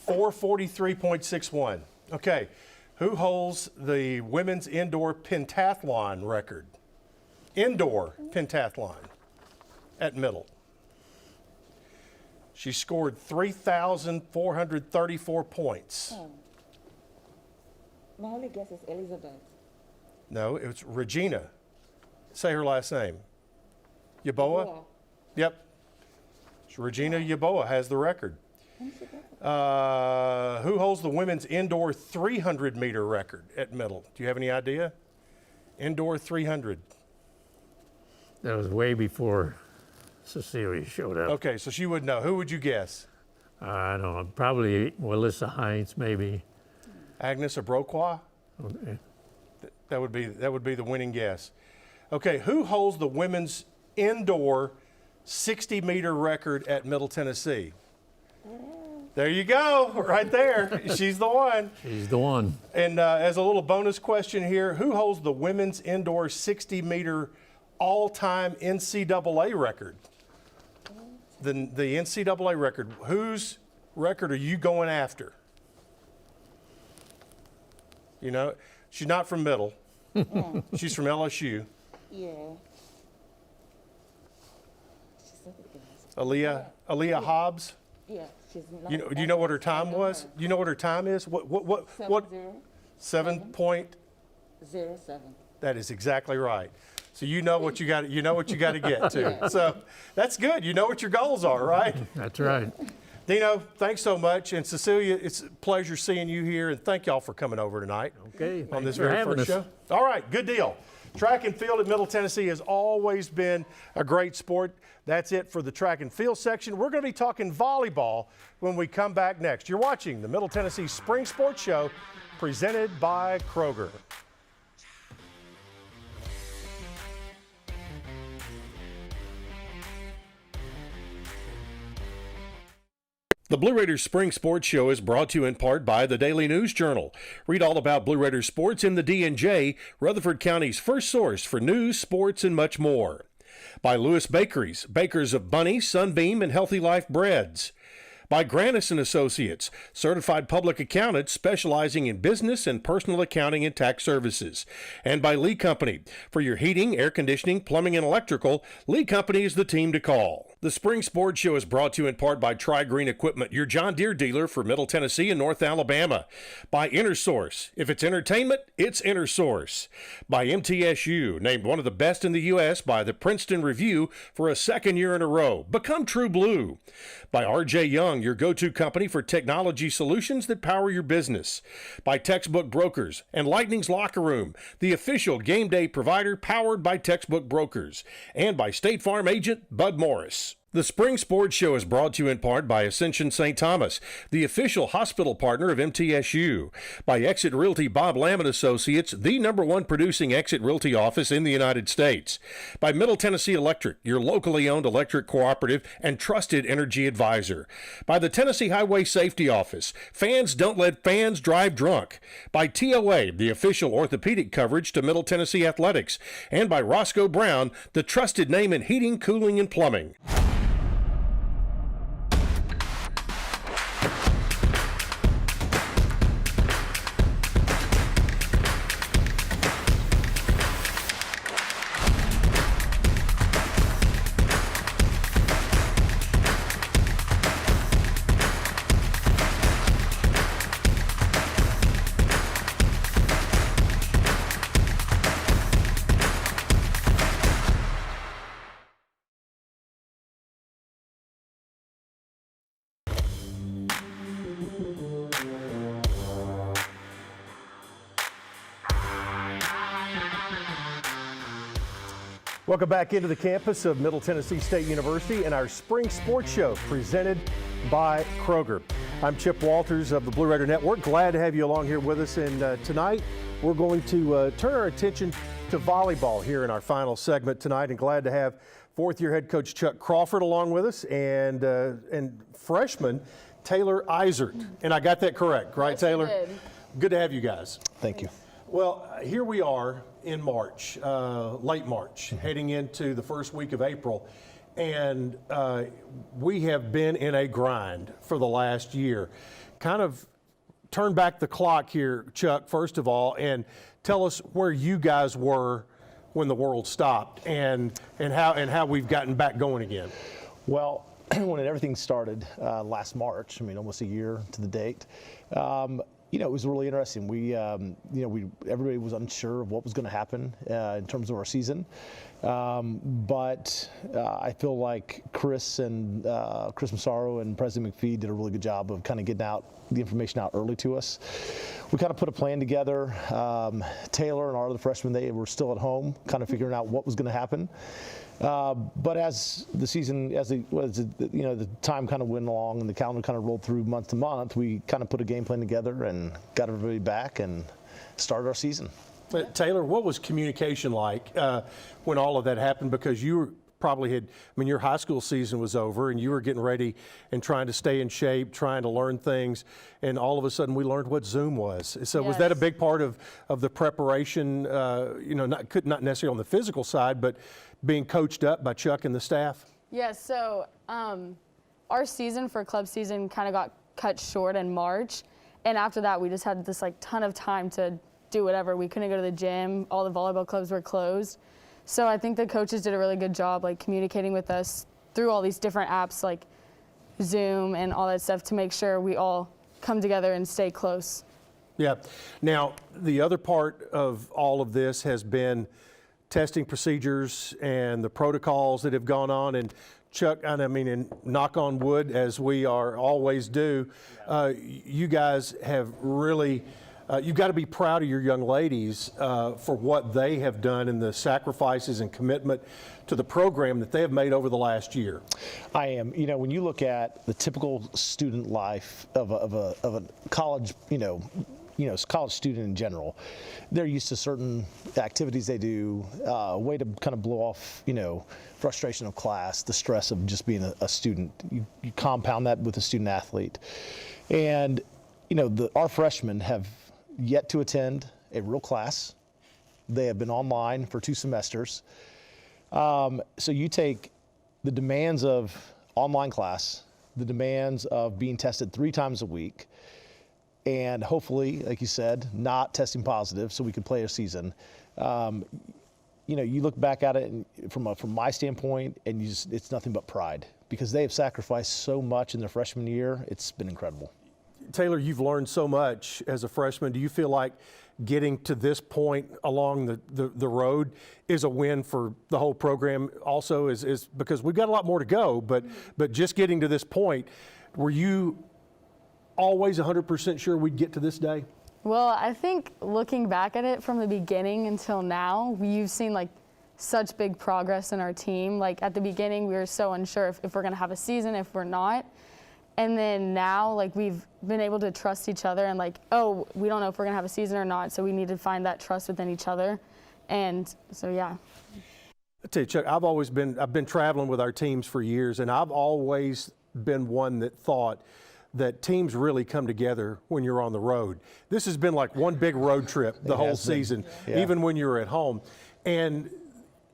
443.61. Okay. Who holds the women's indoor pentathlon record? Indoor pentathlon at Middle. She scored 3,434 points. my only guess is Elizabeth. No, it was Regina. Say her last name. Yaboa? Yep. Regina Yaboa has the record. Who holds the women's indoor 300-meter record at Middle? Do you have any idea? Indoor 300. That was way before Cecilia showed up. Okay, so she would know. Who would you guess? I don't know, probably Melissa Hines, maybe. Agnes Abroquois? Okay. That would be the winning guess. Okay, who holds the women's indoor 60-meter record at Middle Tennessee? There you go, right there. She's the one. She's the one. And as a little bonus question here, who holds the women's indoor 60-meter all-time NCAA record? The NCAA record. Whose record are you going after? You know, she's not from Middle. She's from LSU. Yeah. Aaliyah Hobbs. Yeah, she's not. Do you know what her time was? Do you know what her time is? What? 7.07. That is exactly right. So you know what you got. You know what you got to get to. Yeah. So that's good. You know what your goals are, right? That's right. Dino, thanks so much. And Cecilia, it's a pleasure seeing you here. And thank y'all for coming over tonight. Okay, On this thanks for very having first us. show. All right, good deal. Track and field at Middle Tennessee has always been a great sport. That's it for the track and field section. We're going to be talking volleyball when we come back next. You're watching the Middle Tennessee Spring Sports Show presented by Kroger. The Blue Raiders Spring Sports Show is brought to you in part by the Daily News Journal. Read all about Blue Raiders sports in the D&J, Rutherford County's first source for news, sports, and much more. By Lewis Bakeries, bakers of Bunny, Sunbeam, and Healthy Life breads. By Grannis & Associates, certified public accountants specializing in business and personal accounting and tax services. And by Lee Company. For your heating, air conditioning, plumbing, and electrical, Lee Company is the team to call. The Spring Sports Show is brought to you in part by Tri-Green Equipment, your John Deere dealer for Middle Tennessee and North Alabama. By InnerSource. If it's entertainment, it's InnerSource. By MTSU, named one of the best in the U.S. by the Princeton Review for a second year in a row. Become True Blue. By R.J. Young, your go-to company for technology solutions that power your business. By Textbook Brokers and Lightning's Locker Room, the official game day provider powered by Textbook Brokers. And by State Farm agent Bud Morris. The Spring Sports Show is brought to you in part by Ascension St. Thomas, the official hospital partner of MTSU. By Exit Realty Bob Lamb & Associates, the #1 producing exit realty office in the United States. By Middle Tennessee Electric, your locally owned electric cooperative and trusted energy advisor. By the Tennessee Highway Safety Office, fans don't let fans drive drunk. By TOA, the official orthopedic coverage to Middle Tennessee Athletics. And by Roscoe Brown, the trusted name in heating, cooling, and plumbing. Welcome back into the campus of Middle Tennessee State University and our Spring Sports Show presented by Kroger. I'm Chip Walters of the Blue Raider Network. Glad to have you along here with us. And tonight we're going to turn our attention to volleyball here in our final segment tonight. And glad to have fourth-year head coach Chuck Crawford along with us and freshman Taylor Eisert. And I got that correct, right, Yes, Taylor? you did. Good to have you guys. Thank you. Well, here we are in March, late March, heading into the first week of April, and we have been in a grind for the last year. Kind of turn back the clock here, Chuck, first of all, and tell us where you guys were when the world stopped and how we've gotten back going again. Well, when everything started last March, I mean, almost a year to the date, it was really interesting. Everybody was unsure of what was going to happen in terms of our season. But I feel like Chris Massaro and President McPhee did a really good job of kind of getting out the information out early to us. We kind of put a plan together. Taylor and our other freshmen, they were still at home, kind of figuring out what was going to happen. But as the season, the time kind of went along and the calendar kind of rolled through month to month, we kind of put a game plan together and got everybody back and started our season. But Taylor, what was communication like when all of that happened? Because you your high school season was over and you were getting ready and trying to stay in shape, trying to learn things, and all of a sudden we learned what Zoom was. So was that a big part of the preparation, not necessarily on the physical side, but being coached up by Chuck and the staff? Yeah, so our season for club season kind of got cut short in March, and after that we just had this ton of time to do whatever. We couldn't go to the gym. All the volleyball clubs were closed. So I think the coaches did a really good job communicating with us through all these different apps like Zoom and all that stuff to make sure we all come together and stay close. Yeah. Now, the other part of all of this has been testing procedures and the protocols that have gone on. And Chuck, and I mean, and knock on wood, as we are always do, you guys have really, you've got to be proud of your young ladies for what they have done and the sacrifices and commitment to the program that they have made over the last year. I am. You know, when you look at the typical student life of a college, college student in general, they're used to certain activities they do, a way to kind of blow off, frustration of class, the stress of just being a student. You compound that with a student athlete. And, our freshmen have yet to attend a real class. They have been online for 2 semesters. So you take the demands of online class, the demands of being tested 3 times a week, and hopefully, like you said, not testing positive so we can play a season. You look back at it and from my standpoint, and it's nothing but pride because they have sacrificed so much in their freshman year. It's been incredible. Taylor, you've learned so much as a freshman. Do you feel like getting to this point along the road is a win for the whole program also? Is because we've got a lot more to go, but just getting to this point, were you always 100% sure we'd get to this day? Well, I think looking back at it from the beginning until now, you've seen like such big progress in our team. Like at the beginning, we were so unsure if we're going to have a season, if we're not. And then now, like we've been able to trust each other and like, oh, we don't know if we're going to have a season or not. So we need to find that trust within each other. And so, yeah. I tell you, Chuck, I've been traveling with our teams for years, and I've always been one that thought that teams really come together when you're on the road. This has been like one big road trip the whole season, even when you're at home. And,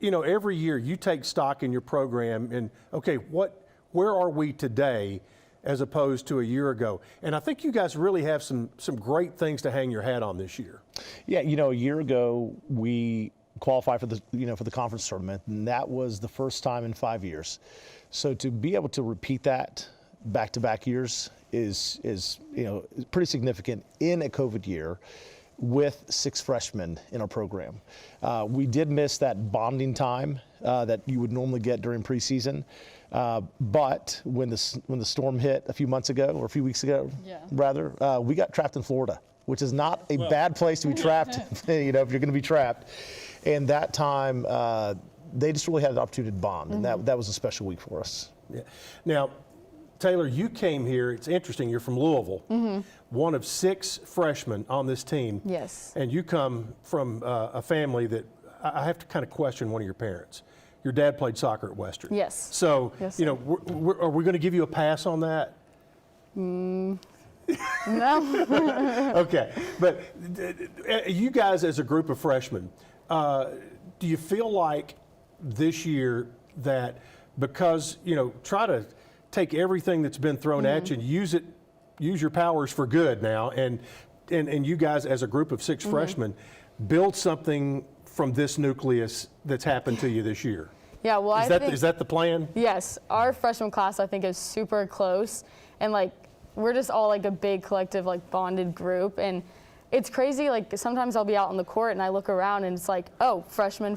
every year you take stock in your program and, okay, where are we today as opposed to a year ago? And I think you guys really have some great things to hang your hat on this year. Yeah, a year ago we qualified for the conference tournament, and that was the first time in 5 years. So to be able to repeat that back-to-back years is pretty significant in a COVID year with 6 freshmen in our program. We did miss that bonding time that you would normally get during preseason, but when the storm hit a few months ago, or a few weeks ago, rather, we got trapped in Florida, which is not a bad place to be trapped. If you're going to be trapped, and that time they just really had an opportunity to bond, and that was a special week for us. Yeah. Now, Taylor, you came here. It's interesting. You're from Louisville, one of 6 freshmen on this team. Yes. And you come from a family that I have to kind of question one of your parents. Your dad played soccer at Western. Yes. So, yes, are we going to give you a pass on that? No. Okay. But you guys as a group of freshmen, do you feel like this year that because, try to take everything that's been thrown at you and use your powers for good now, and you guys as a group of 6 freshmen build something from this nucleus that's happened to you this year? Yeah, well, is that the plan? Yes, our freshman class I think is super close, and like we're just all like a big collective like bonded group, and it's crazy. Like sometimes I'll be out on the court and I look around and it's like, oh, freshman,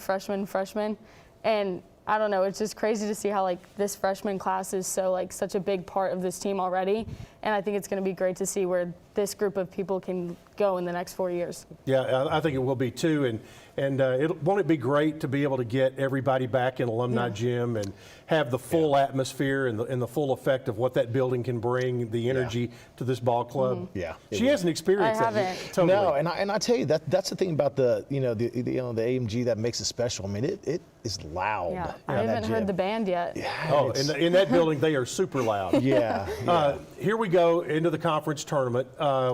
and I don't know, it's just crazy to see how like this freshman class is so like such a big part of this team already, and I think it's going to be great to see where this group of people can go in the next 4 years. Yeah, I think it will be too, and won't it be great to be able to get everybody back in Alumni Gym and have the full atmosphere and the full effect of what that building can bring, the energy to this ball club? Yeah, she hasn't experienced I that. haven't. Totally. No, and I tell you that's the thing about the AMG that makes it special. I mean, it is loud. Yeah, in I that haven't heard gym. the band yet. Oh, in that building, they are super loud. Yeah. Here we go into the conference tournament.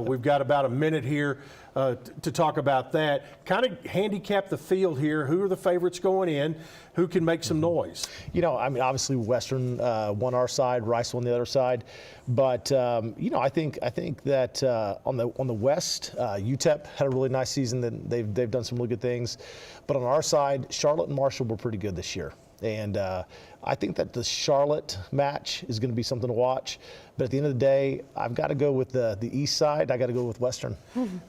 We've got about a minute here to talk about that. Kind of handicap the field here. Who are the favorites going in? Who can make some noise? I mean, obviously Western won our side, Rice won the other side, but I think that on the West, UTEP had a really nice season. That they've done some really good things, but on our side, Charlotte and Marshall were pretty good this year. And I think that the Charlotte match is going to be something to watch. But at the end of the day, I've got to go with the East side. I got to go with Western.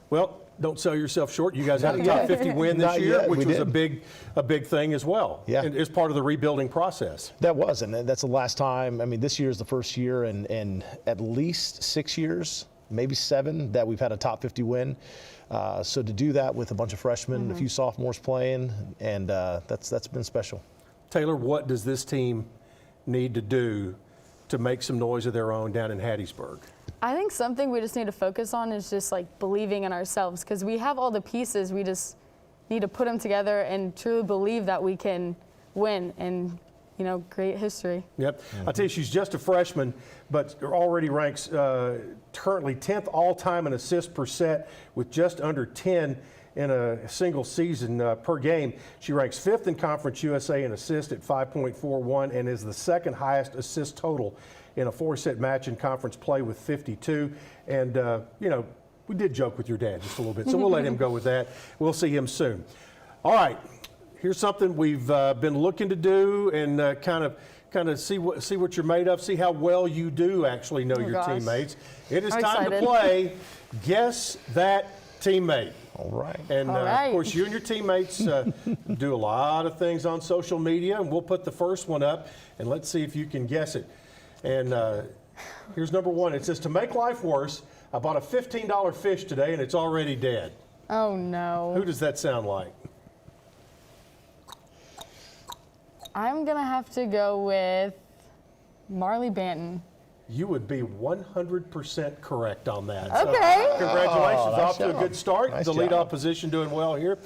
Well, Don't sell yourself short. You guys had a top 50 win this Not year, yet. which We was did. a big thing as well. Yeah. And as part of the rebuilding process. That was, and that's the last time. I mean, this year is the first year in at least 6 years, maybe 7, that we've had a top 50 win. So to do that with a bunch of freshmen, a few sophomores playing, and that's been special. Taylor, what does this team need to do to make some noise of their own down in Hattiesburg? I think something we just need to focus on is just like believing in ourselves, because we have all the pieces. We just need to put them together and truly believe that we can win and, you know, create history. Yep. I'll tell you, she's just a freshman, but already ranks currently 10th all-time in assists per set with just under 10 in a single season per game. She ranks 5th in Conference USA in assists at 5.41 and is the 2nd highest assist total in a 4-set match in conference play with 52. And, you know, we did joke with your dad just a little bit, so we'll let him go with that. We'll see him soon. All right, here's something we've been looking to do and kind of see what you're made of, see how well you do actually know your gosh. teammates. It is I'm time excited. to play Guess That Teammate. All right. And All right. of course, you and your teammates do a lot of things on social media, and we'll put the first one up, and let's see if you can guess it. And here's number 1. It says, to make life worse, I bought a $15 fish today, and it's already dead. Oh no. Who does that sound like? I'm gonna have to go with Marley Banton. You would be 100% correct on that. Okay. So, congratulations, nice off to a job. good start. Nice The leadoff job. position doing well here.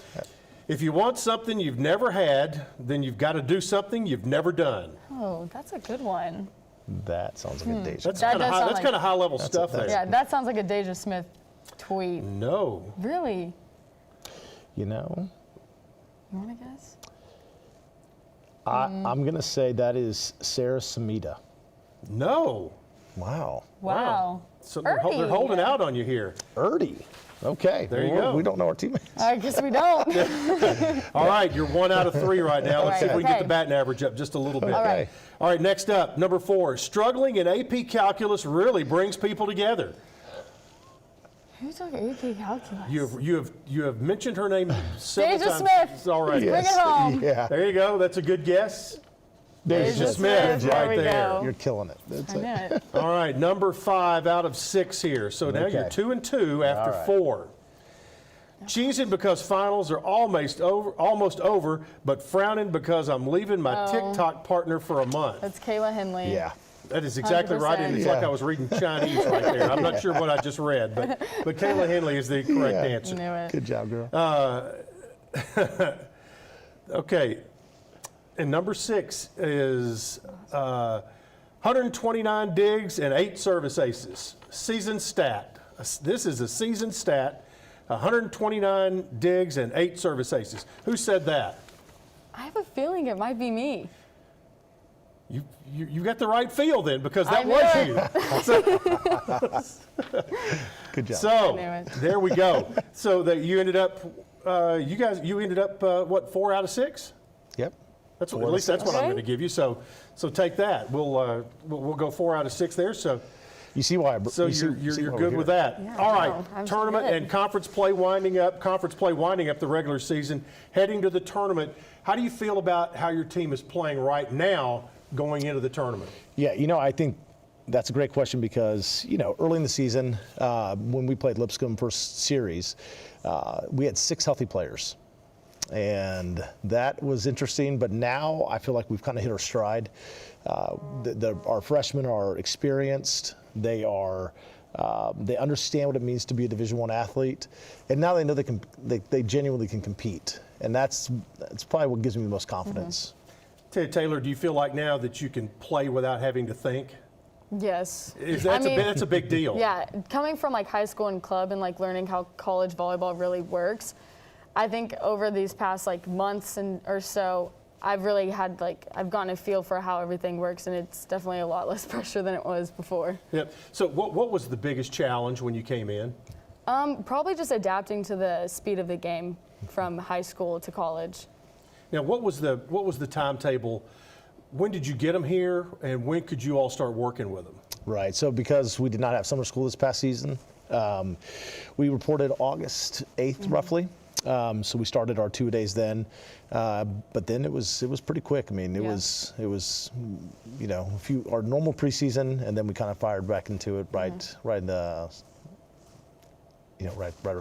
If you want something you've never had, then you've got to do something you've never done. Oh, that's a good one. That sounds like a Deja. That's That kind of does sound like- high level stuff there. Yeah, that sounds like a Deja Smith tweet. No. Really? You know, You wanna guess? I'm going to say that is Sarah Samita. No. Wow. Wow. So they're holding out on you here. Erdy. Okay. There you Well, go. We don't know our teammates. I guess we don't. All right, you're 1 out of 3 right now. Let's see if we can get Okay. the batting average up just a little bit. All right. All right, next up, number 4. Struggling in AP Calculus really brings people together. Who's talking AP calculus? You have mentioned her name several Deja times Smith. already. Bring it home. Yeah. There you go. That's a good guess. Deja Deja Smith, There right we there. go. You're killing it. That's I it. knew it. All right, number 5 out of 6 here. So now you're Okay. 2 and 2 after All right. 4. Cheesing because finals are almost over, but frowning because I'm leaving my TikTok partner for a month. That's Kayla Henley. Yeah. That is exactly right, and it's 100%. like I was reading Chinese right there. I'm not sure what I just read, but Kayla Henley is the correct Yeah. answer. Knew it. Good job, girl. Okay, and number 6 is 129 digs and 8 service aces. Season stat. This is a season stat. 129 digs and 8 service aces. Who said that? I have a feeling it might be me. You got the right feel then, because that I knew was you. Good job. So knew it. there we go. So that you ended up, you ended up what, 4 out of 6? Yep. That's Four at out of least that's what I'm Okay. going to give you. So take that. We'll go 4 out of 6 there. So You see why you're we're good here. with that. Yeah, All right, no, I'm tournament good. and conference play winding up. Conference play winding up the regular season, heading to the tournament. How do you feel about how your team is playing right now going into the tournament? Yeah, I think that's a great question because, early in the season, when we played Lipscomb first series, we had 6 healthy players. And that was interesting, but now I feel like we've kind of hit our stride. Our freshmen are experienced. They understand what it means to be a Division I athlete, and now they know they genuinely can compete, and that's probably what gives me the most confidence. Taylor, do you feel like now that you can play without having to think? Yes. That's a big deal. Yeah, coming from like high school and club and like learning how college volleyball really works, I think over these past like months or so, I've really had I've gotten a feel for how everything works, and it's definitely a lot less pressure than it was before. Yep. So what was the biggest challenge when you came in? Probably just adapting to the speed of the game from high school to college. Now, what was the timetable? When did you get them here, and when could you all start working with them? Right. So because we did not have summer school this past season, We reported August 8th, roughly. So we started our 2-a-days then, but then it was pretty quick. I mean, it was our normal preseason, and then we kind of fired back into it right around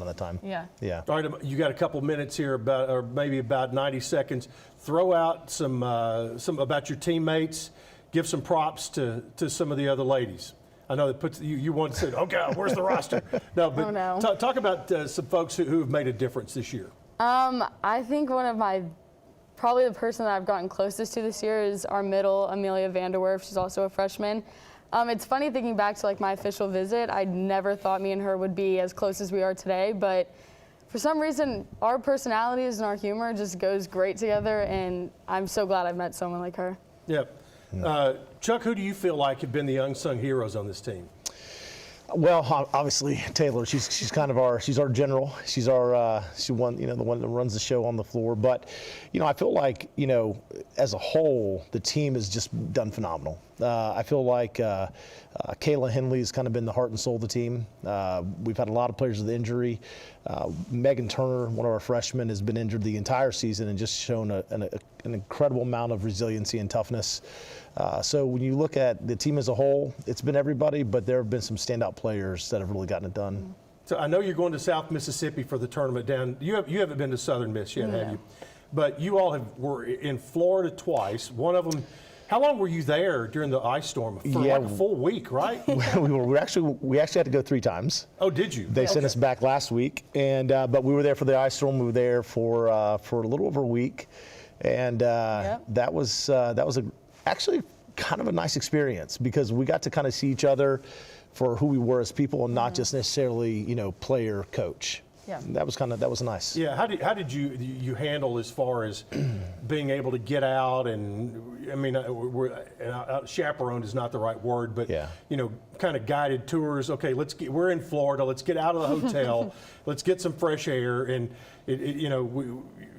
that time. Yeah. Yeah. All right, you got a couple minutes here, or maybe about 90 seconds. Throw out some about your teammates. Give some props to some of the other ladies. I know that puts you want to say, oh God, where's the roster? No, but Oh, no. Talk about some folks who have made a difference this year. I think probably the person that I've gotten closest to this year is our middle, Amelia Vanderwerf. She's also a freshman. It's funny thinking back to my official visit. I never thought me and her would be as close as we are today, but for some reason, our personalities and our humor just goes great together, and I'm so glad I've met someone like her. Yep. Chuck, who do you feel like have been the unsung heroes on this team? Well, obviously Taylor. She's kind of she's our general. She's the one that runs the show on the floor. But I feel like as a whole, the team has just done phenomenal. I feel like Kayla Henley has kind of been the heart and soul of the team. We've had a lot of players with injury. Megan Turner, one of our freshmen, has been injured the entire season and just shown an incredible amount of resiliency and toughness. So when you look at the team as a whole, it's been everybody, but there have been some standout players that have really gotten it done. So I know you're going to South Mississippi for the tournament down. You haven't been to Southern Miss yet, have you? But you all were in Florida twice. One of them. How long were you there during the ice storm? For like a full week, right? we actually had to go 3 times. Oh, did you? They sent us back last week, and but we were there for the ice storm. We were there for a little over a week, and that was actually kind of a nice experience because we got to kind of see each other for who we were as people and not just necessarily player coach. Yeah. That was nice. Yeah. How did you handle as far as being able to get out and I mean chaperone is not the right word, but kind of guided tours. Okay, we're in Florida. Let's get out of the hotel. Let's get some fresh air and we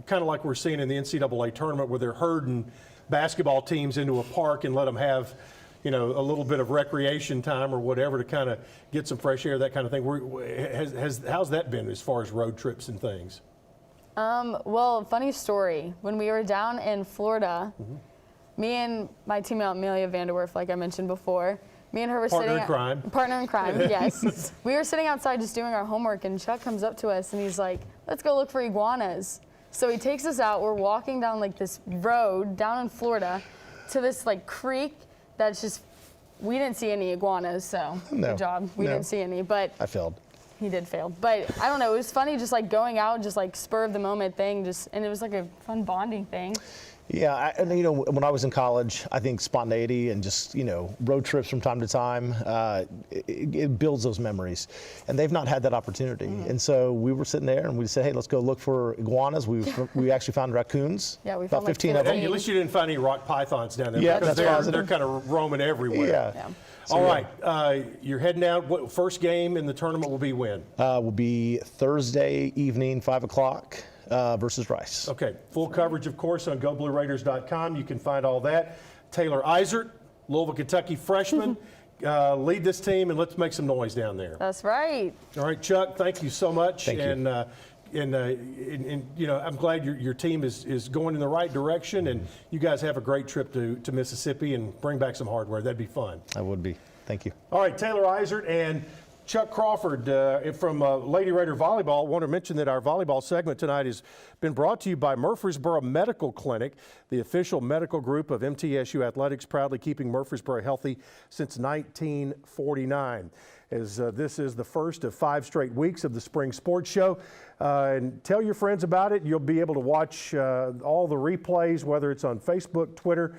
kind of like we're seeing in the NCAA tournament where they're herding basketball teams into a park and let them have a little bit of recreation time or whatever to kind of get some fresh air, that kind of thing. How's that been as far as road trips and things? Well, funny story. When we were down in Florida, me and my teammate Amelia Vanderwerf, like I mentioned before, me and her were Partner in crime, yes. We were sitting outside just doing our homework, and Chuck comes up to us and he's like, let's go look for iguanas. So he takes us out. We're walking down this road down in Florida to this creek that's just, we didn't see any iguanas, so good job. We didn't see any, but I failed. He did fail, but I don't know. It was funny, just going out, just spur of the moment thing, and it was a fun bonding thing. Yeah, and when I was in college, I think spontaneity and just road trips from time to time, it builds those memories, and they've not had that opportunity. And so we were sitting there and we said, hey, let's go look for iguanas. We actually found raccoons. Yeah, we about found 15 of them. At least you didn't find any rock pythons down there. Yeah, because that's positive. they're kind of roaming everywhere. Yeah. So, all right, you're heading out. First game in the tournament will be when? Will be Thursday evening, 5 o'clock. Versus Rice. Okay, full coverage, of course, on GoBlueRaiders.com. You can find all that. Taylor Eisert, Louisville, Kentucky freshman, lead this team, and let's make some noise down there. That's right. All right, Chuck, thank you so much. Thank you. And I'm glad your team is going in the right direction, and you guys have a great trip to Mississippi and bring back some hardware. That'd be fun. I would be. Thank you. All right, Taylor Eisert and Chuck Crawford from Lady Raider Volleyball. I want to mention that our volleyball segment tonight has been brought to you by Murfreesboro Medical Clinic, the official medical group of MTSU Athletics, proudly keeping Murfreesboro healthy since 1949. As this is the first of 5 straight weeks of the Spring Sports Show. And tell your friends about it. You'll be able to watch all the replays, whether it's on Facebook, Twitter,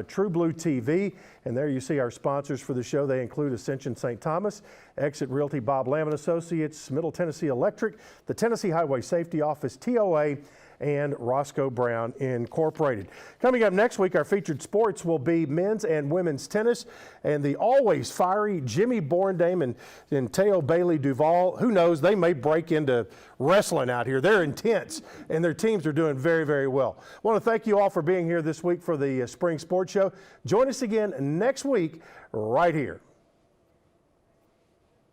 True Blue TV, and there you see our sponsors for the show. They include Ascension St. Thomas, Exit Realty Bob Lamb & Associates, Middle Tennessee Electric, the Tennessee Highway Safety Office, TOA, and Roscoe Brown Incorporated. Coming up next week, our featured sports will be men's and women's tennis, and the always fiery Jimmy Borndame and Teo Bailey Duval. Who knows, they may break into wrestling out here. They're intense, and their teams are doing very, very well. I want to thank you all for being here this week for the Spring Sports Show. Join us again next week right here.